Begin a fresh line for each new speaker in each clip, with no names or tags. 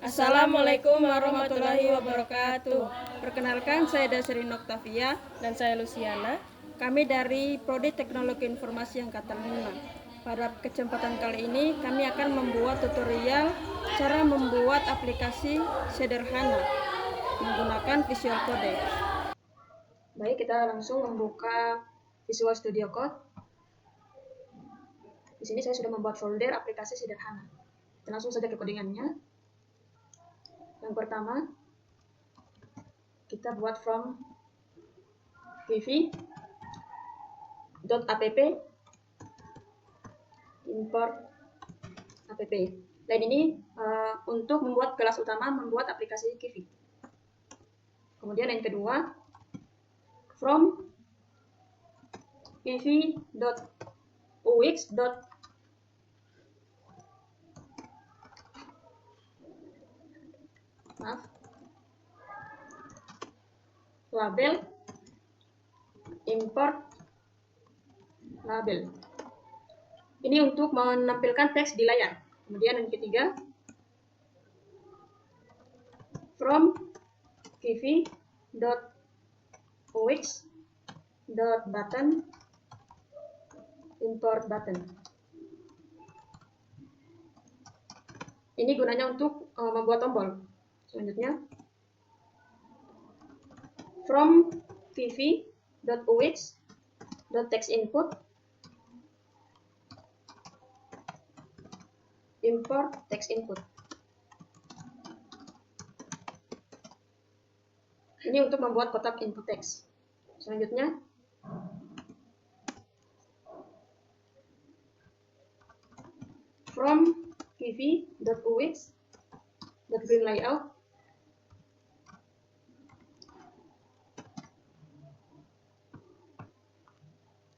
Assalamualaikum warahmatullahi wabarakatuh. Perkenalkan, saya Dasrin Oktavia
Dan saya Luciana.
Kami dari Prodi Teknologi Informasi Angkatan 5. Pada kesempatan kali ini kami akan membuat tutorial cara membuat aplikasi sederhana menggunakan Visual Code. Baik, kita langsung membuka Visual Studio Code. Di sini saya sudah membuat folder aplikasi sederhana. Kita langsung saja ke codingannya. Yang pertama, kita buat from vivi.app import app. Dan ini untuk membuat kelas utama membuat aplikasi Kivi. Kemudian yang kedua, from vivi.ux. Label import label. Ini untuk menampilkan teks di layar. Kemudian yang ketiga, from vivi.ux.button import button. Ini gunanya untuk membuat tombol. Selanjutnya, from vivi.ux.textInput import text input. Ini untuk membuat kotak input teks. Selanjutnya, from vivi.ux.greenLayout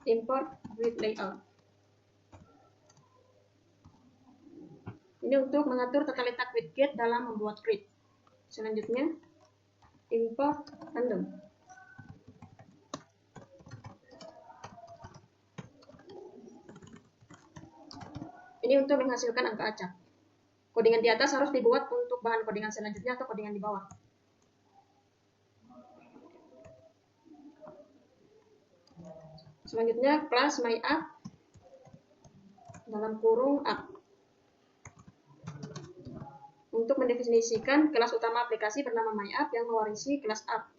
import grid layout. Ini untuk mengatur tata letak widget dalam membuat grid. Selanjutnya, import random. Ini untuk menghasilkan angka acak. Kodingan di atas harus dibuat untuk bahan kodingan selanjutnya atau kodingan di bawah. Selanjutnya, class myApp dalam kurung app. Untuk mendefinisikan kelas utama aplikasi bernama myApp yang mewarisi kelas app.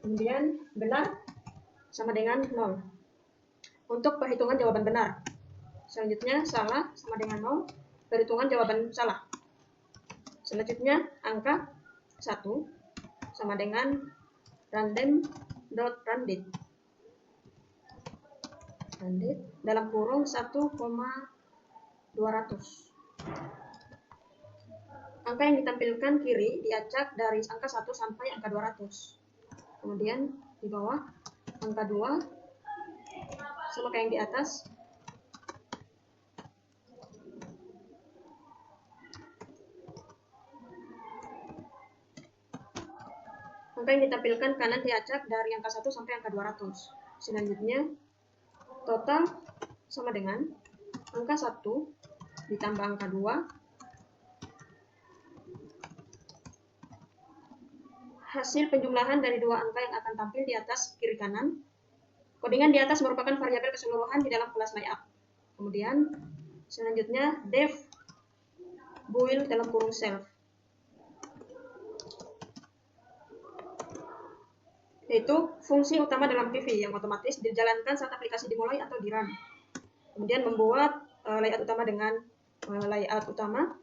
Kemudian benar sama dengan 0 untuk perhitungan jawaban benar. Selanjutnya salah sama dengan 0, perhitungan jawaban salah. Selanjutnya angka 1 sama dengan random.runDate. Dalam kurung 1,200. Angka yang ditampilkan kiri diacak dari angka 1 sampai angka 200. Kemudian di bawah angka 2 sama kayak yang di atas. Angka yang ditampilkan kanan diacak dari angka 1 sampai angka 200. Selanjutnya total sama dengan angka 1 ditambah angka 2 hasil penjumlahan dari dua angka yang akan tampil di atas kiri kanan. Kodingan di atas merupakan variabel keseluruhan di dalam kelas myApp. Kemudian selanjutnya def build dalam kurung self, yaitu fungsi utama dalam Vivi yang otomatis dijalankan saat aplikasi dimulai atau di run. Kemudian membuat layout utama dengan layout utama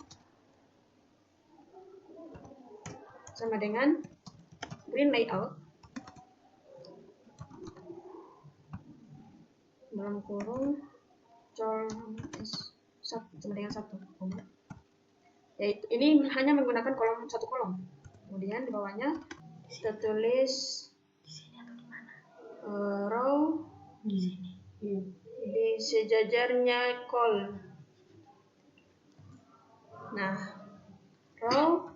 sama dengan green layout dalam kurung sama dengan 1. Yaitu ini hanya menggunakan satu kolom. Kemudian di bawahnya kita tulis row di sejajarnya col. Nah, row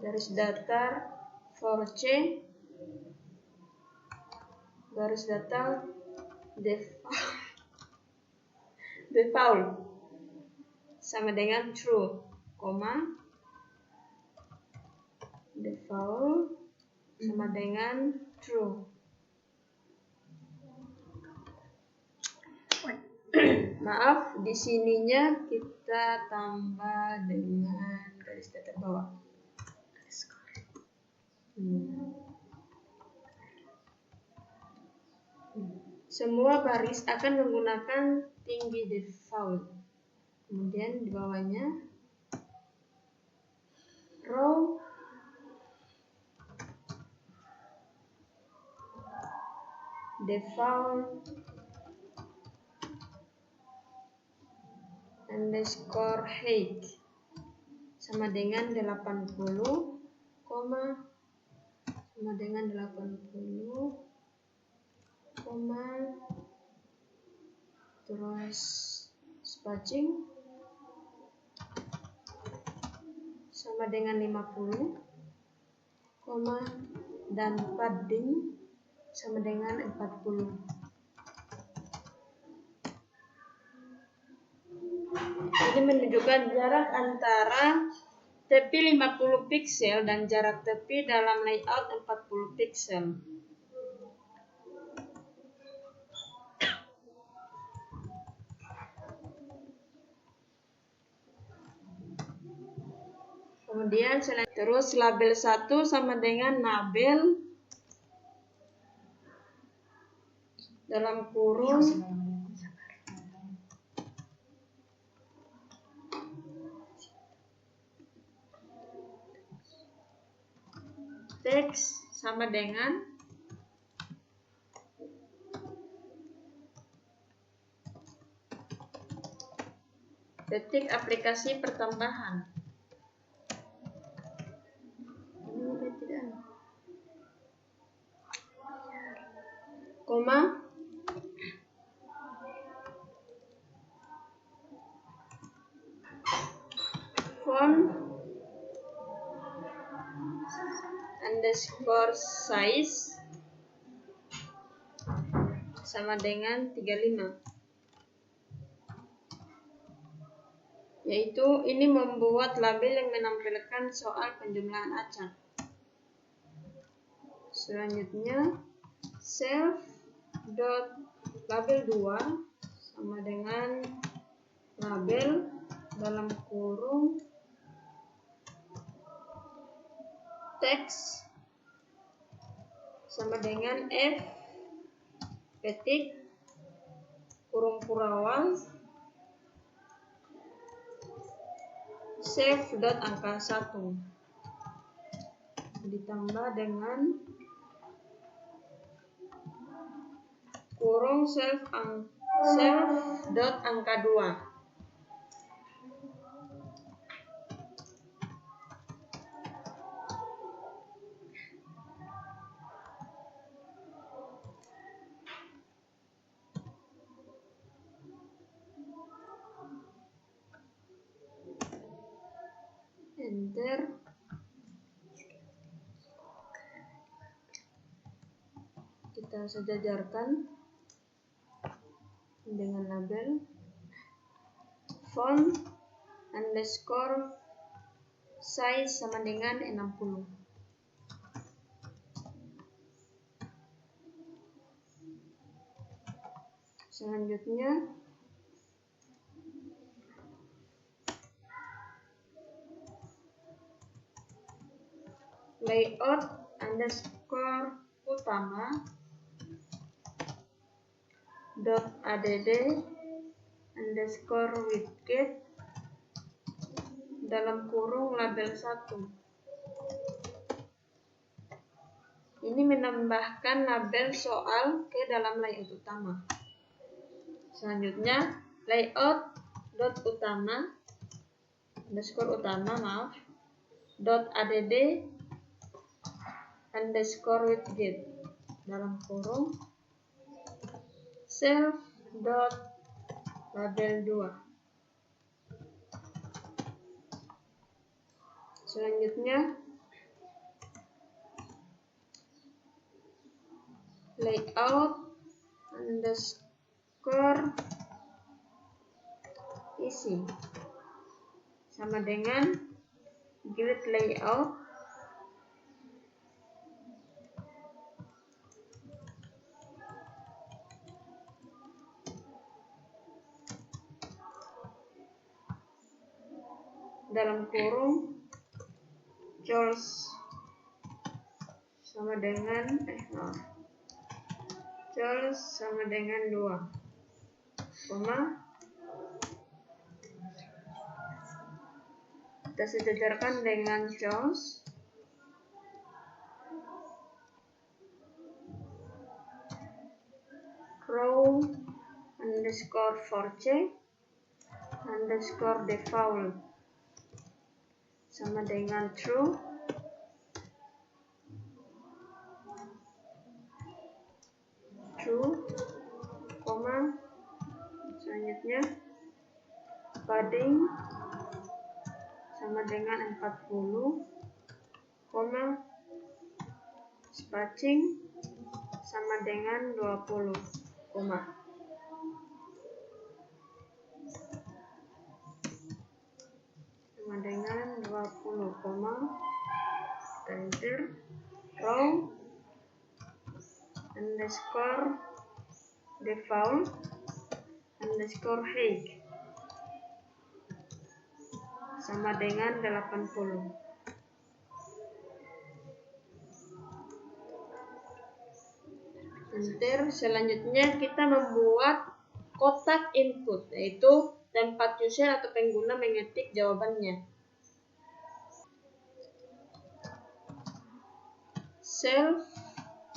garis datar for C garis datar default. sama dengan true, koma default sama dengan true. Maaf, di sininya kita tambah dengan garis datar bawah. Semua baris akan menggunakan tinggi default. Kemudian di bawahnya row default underscore height sama dengan 80, sama dengan 80, terus spacing sama dengan 50, dan padding sama dengan 40. Ini menunjukkan jarak antara tepi 50 pixel dan jarak tepi dalam layout 40 pixel. Kemudian terus label 1 sama dengan label dalam kurung teks sama dengan detik aplikasi pertambahan. Koma font underscore size sama dengan 35, yaitu ini membuat label yang menampilkan soal penjumlahan acak. Selanjutnya self dot label 2 sama dengan label dalam kurung teks sama dengan f petik kurung kurawal save dot angka 1 ditambah dengan kurung self dot angka 2. Enter. Kita sejajarkan dengan label font underscore size sama dengan 60. Selanjutnya layout underscore utama dot add underscore widget dalam kurung label 1. Ini menambahkan label soal ke dalam layout utama. Selanjutnya layout dot utama underscore utama dot add underscore widget dalam kurung self dot label 2. Selanjutnya layout underscore isi sama dengan grid layout dalam kurung choice sama dengan choice sama dengan 2, koma kita sejajarkan dengan choice row underscore for check underscore default sama dengan true, koma selanjutnya padding sama dengan 40, koma spacing sama dengan 20, koma sama dengan 20, koma enter row underscore default underscore height sama dengan 80. Enter. Selanjutnya kita membuat kotak input, yaitu tempat user atau pengguna mengetik jawabannya.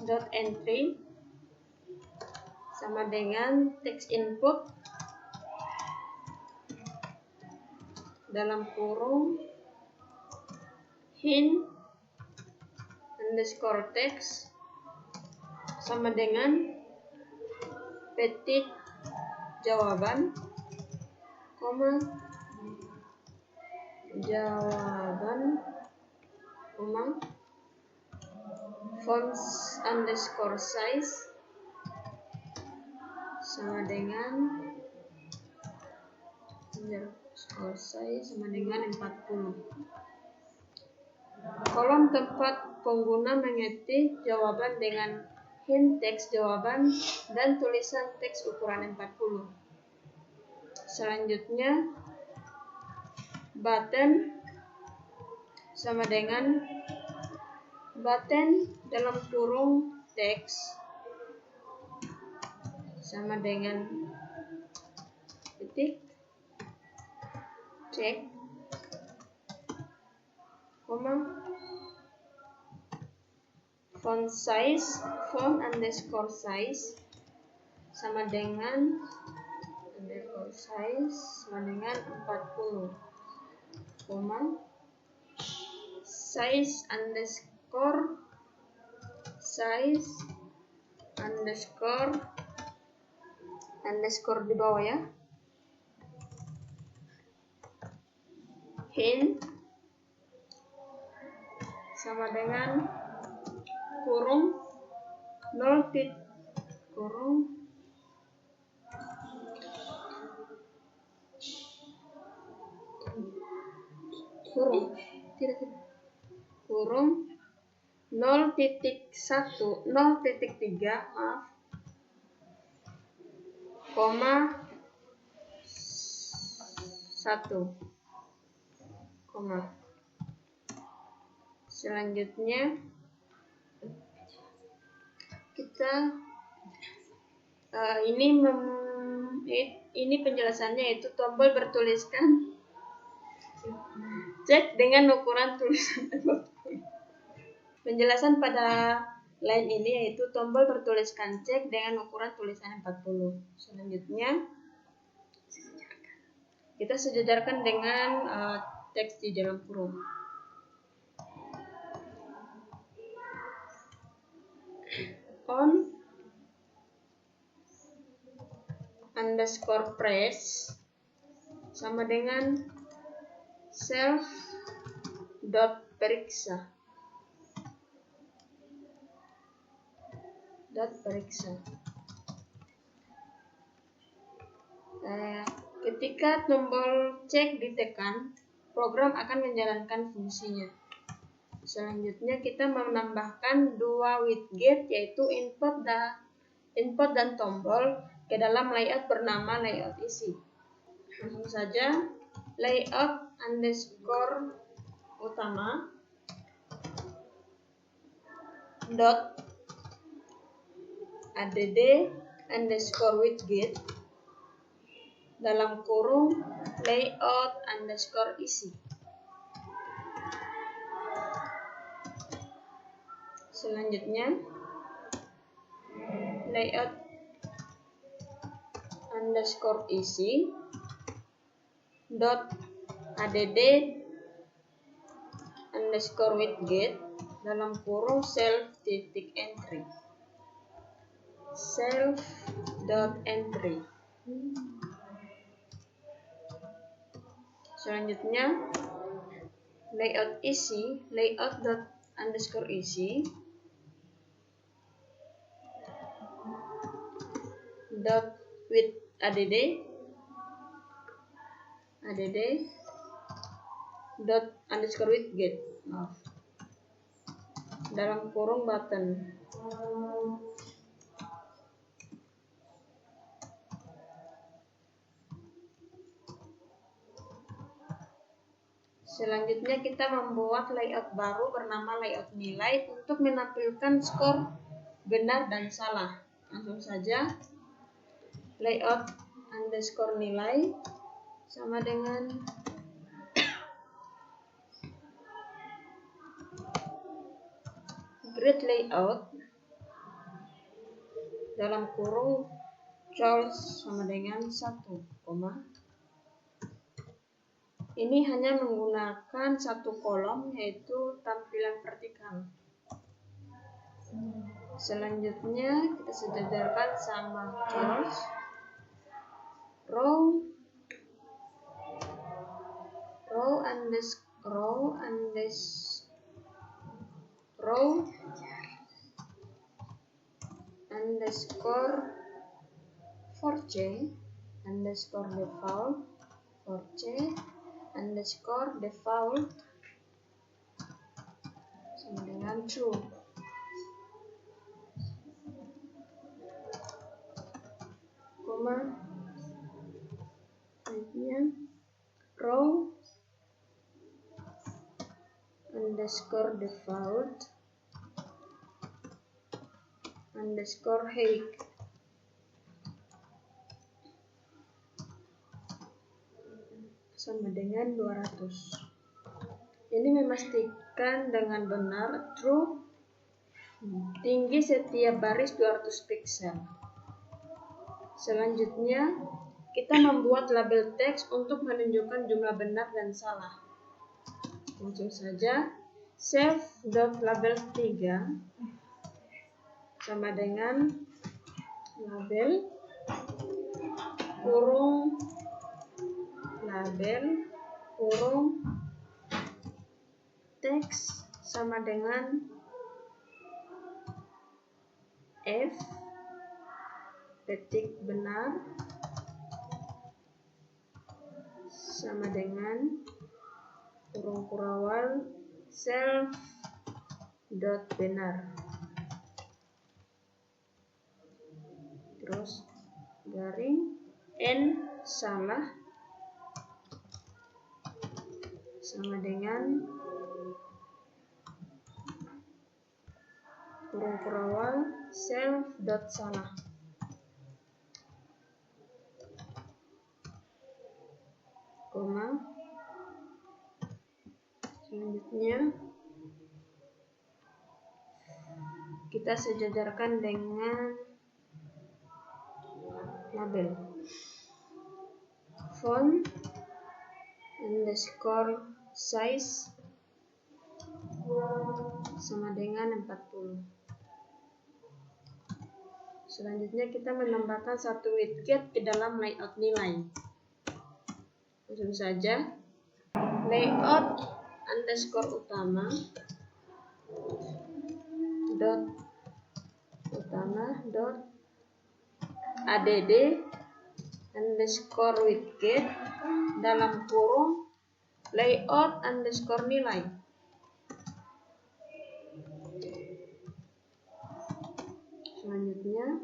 Self.entry sama dengan text input dalam kurung hint underscore text sama dengan petik jawaban, koma jawaban, koma font underscore size sama dengan underscore size sama dengan 40. Kolom tempat pengguna mengetik jawaban dengan hint teks jawaban dan tulisan teks ukuran 40. Selanjutnya button sama dengan button dalam kurung teks sama dengan titik cek, koma font size font underscore size sama dengan underscore size sama dengan 40, koma size underscore underscore di bawah ya, hint sama dengan kurung 0 kurung kurung 0.1 0.3 maaf, koma 1, koma. Selanjutnya kita ini penjelasannya, yaitu tombol bertuliskan cek dengan ukuran tulisan 40. Penjelasan pada line ini yaitu tombol bertuliskan cek dengan ukuran tulisan 40. Selanjutnya kita sejajarkan dengan teks di dalam kurung. On underscore press sama dengan self dot periksa ketika tombol cek ditekan program akan menjalankan fungsinya. Selanjutnya kita menambahkan dua widget yaitu input dan tombol ke dalam layout bernama layout isi. Langsung saja layout underscore utama dot add underscore widget dalam kurung layout underscore isi. Selanjutnya layout underscore isi dot add underscore widget dalam kurung self.entry. Self.entry. Selanjutnya layout isi layout dot underscore isi dot with add dot underscore widget dalam kurung button. Selanjutnya kita membuat layout baru bernama layout nilai untuk menampilkan skor benar dan salah. Langsung saja layout underscore nilai sama dengan grid layout dalam kurung Charles sama dengan 1, ini hanya menggunakan satu kolom yaitu tampilan vertikal. Selanjutnya kita sejajarkan sama Charles row underscore 4c underscore default 4c underscore default sama dengan true. Selanjutnya row underscore default underscore height sama dengan 200. Ini memastikan dengan benar true tinggi setiap baris 200 pixel. Selanjutnya kita membuat label teks untuk menunjukkan jumlah benar dan salah. Langsung saja self.label 3 sama dengan label kurung label kurung teks sama dengan F detik benar sama dengan kurung kurawal self dot benar, terus garing n salah sama dengan kurung kurawal self dot salah. Selanjutnya kita sejajarkan dengan label font underscore size sama dengan 40. Selanjutnya kita menambahkan satu widget ke dalam layout nilai. Langsung saja layout underscore utama dot add underscore widget dalam kurung layout underscore nilai. Selanjutnya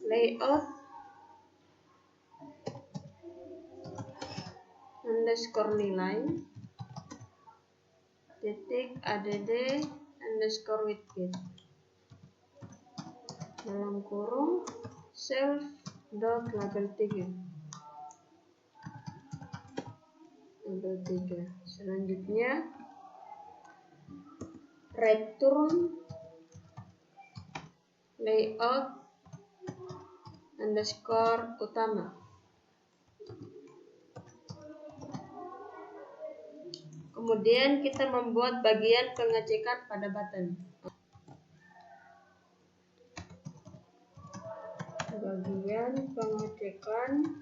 layout underscore nilai titik add underscore widget dalam kurung self dot label 3. Selanjutnya return layout underscore utama. Kemudian kita membuat bagian pengecekan pada button. Bagian pengecekan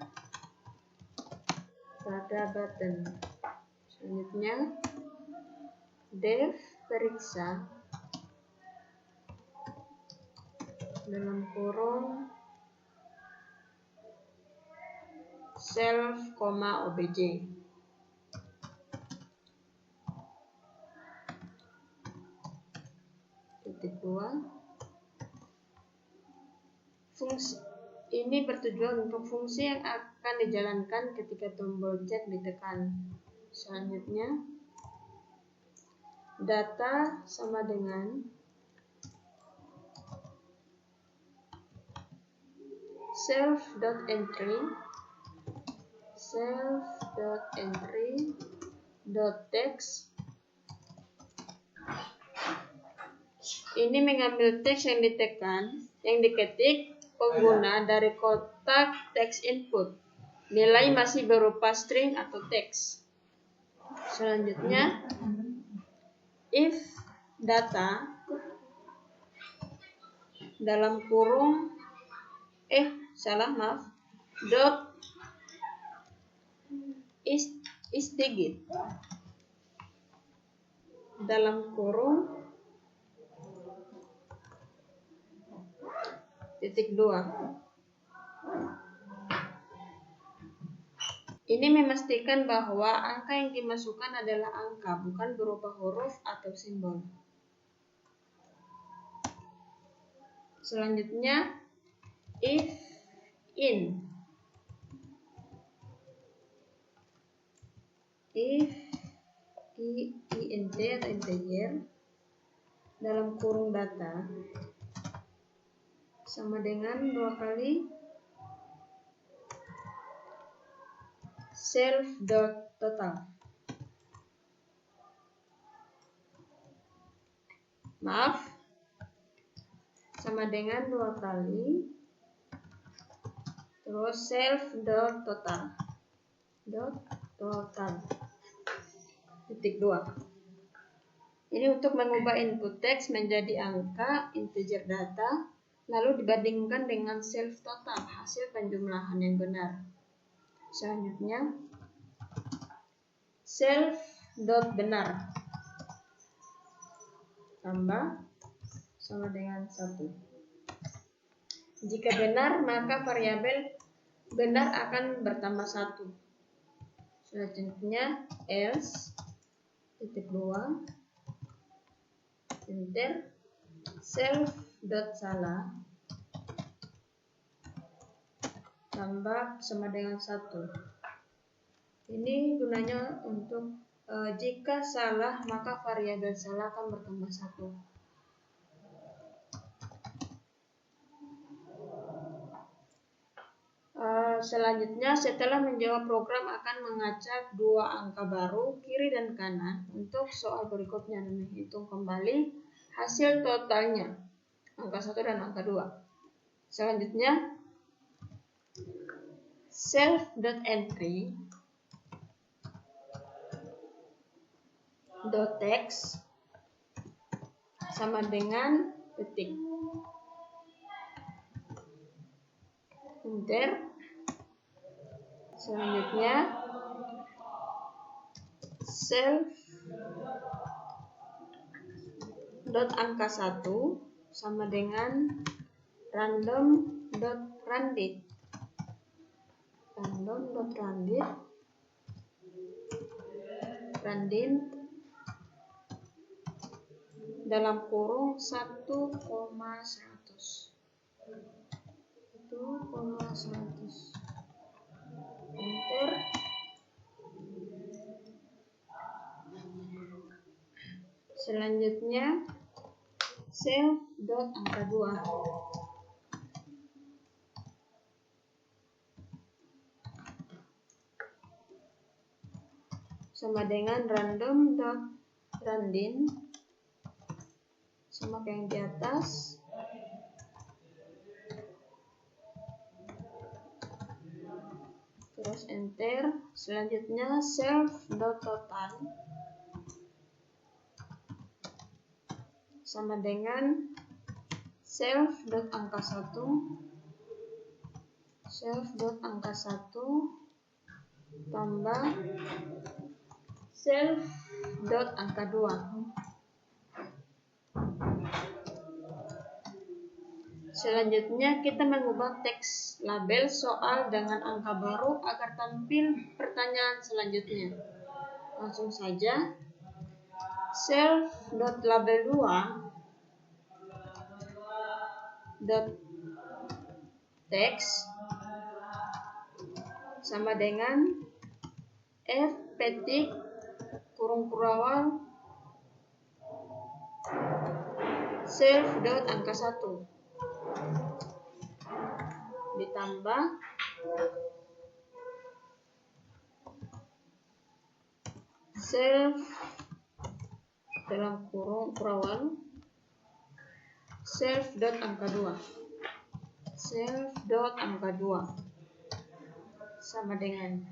pada button. Selanjutnya dev periksa dalam kurung self, obj. Titik 2. Fungsi ini bertujuan untuk fungsi yang akan dijalankan ketika tombol cek ditekan. Selanjutnya data sama dengan self.entry.text. Ini mengambil teks yang diketik pengguna dari kotak teks input. Nilai masih berupa string atau teks. Selanjutnya if data dalam kurung dot is digit dalam kurung titik 2. Ini memastikan bahwa angka yang dimasukkan adalah angka, bukan berupa huruf atau simbol. Selanjutnya if int atau integer dalam kurung data sama dengan 2 kali self.total. Sama dengan 2 kali terus self.total. Titik 2. Ini untuk mengubah input teks menjadi angka integer data lalu dibandingkan dengan self total hasil penjumlahan yang benar. Selanjutnya self.benar tambah sama dengan 1. Jika benar maka variabel benar akan bertambah 1. Selanjutnya else titik 2 enter self.salah tambah sama dengan 1. Ini gunanya untuk jika salah maka variabel salah akan bertambah 1. Selanjutnya setelah menjawab program akan mengacak 2 angka baru kiri dan kanan. Untuk soal berikutnya dan menghitung kembali hasil totalnya angka 1 dan angka 2. Selanjutnya self.entry .text sama dengan ketik enter. Selanjutnya self.angka 1 sama dengan random
random.random random dalam kurung 1,100 enter. Selanjutnya self.angka 2 sama dengan random.random sama kayak yang di atas. Terus enter. Selanjutnya self.total sama dengan self.angka 1 tambah self.angka 2. Selanjutnya kita mengubah teks label soal dengan angka baru agar tampil pertanyaan selanjutnya. Langsung saja self.label 2 sama dengan f petik kurung kurawal self.angka 1 ditambah self dalam kurung kurawal self.angka 2 sama dengan.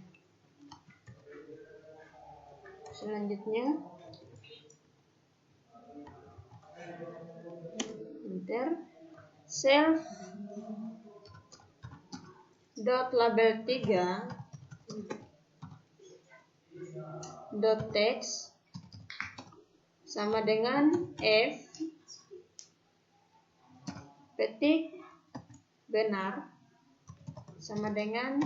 Selanjutnya enter. Self.label 3 sama dengan f petik benar sama dengan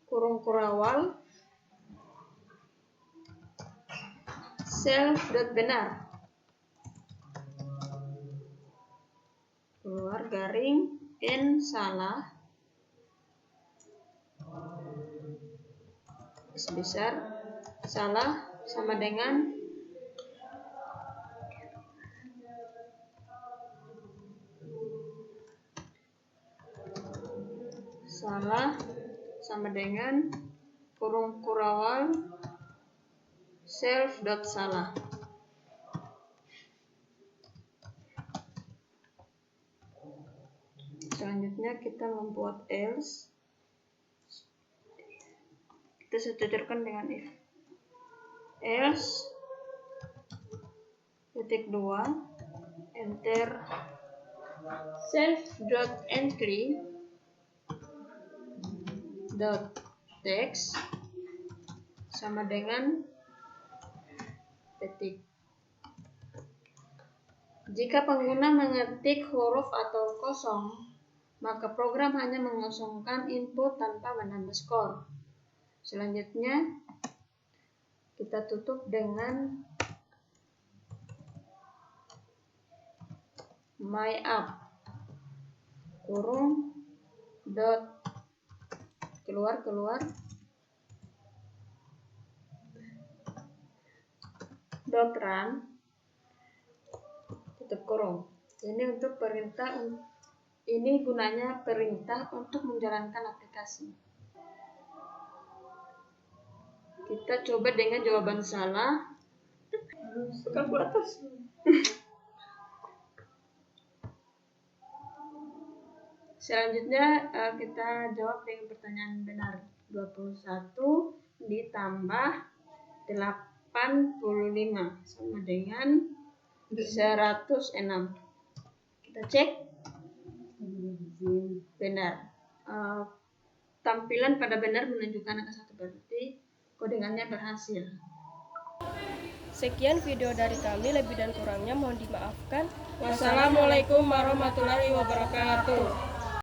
kurung kurawal self.benar keluar garing n salah sebesar salah sama dengan kurung kurawal self.salah. Selanjutnya kita membuat else. Kita sejajarkan dengan if. Else titik 2 enter self.entry text sama dengan petik. Jika pengguna mengetik huruf atau kosong, maka program hanya mengosongkan input tanpa menambah skor. Selanjutnya kita tutup dengan my app kurung dot keluar dot run tutup kurung. Ini untuk perintah, ini gunanya perintah untuk menjalankan aplikasi. Kita coba dengan jawaban salah. Kalkulator. Selanjutnya kita jawab dengan pertanyaan benar. 21 ditambah 85 sama dengan 106. Kita cek benar. Tampilan pada benar menunjukkan angka 1, berarti kodingannya berhasil.
Sekian video dari kami, lebih dan kurangnya mohon dimaafkan.
Wassalamualaikum warahmatullahi wabarakatuh.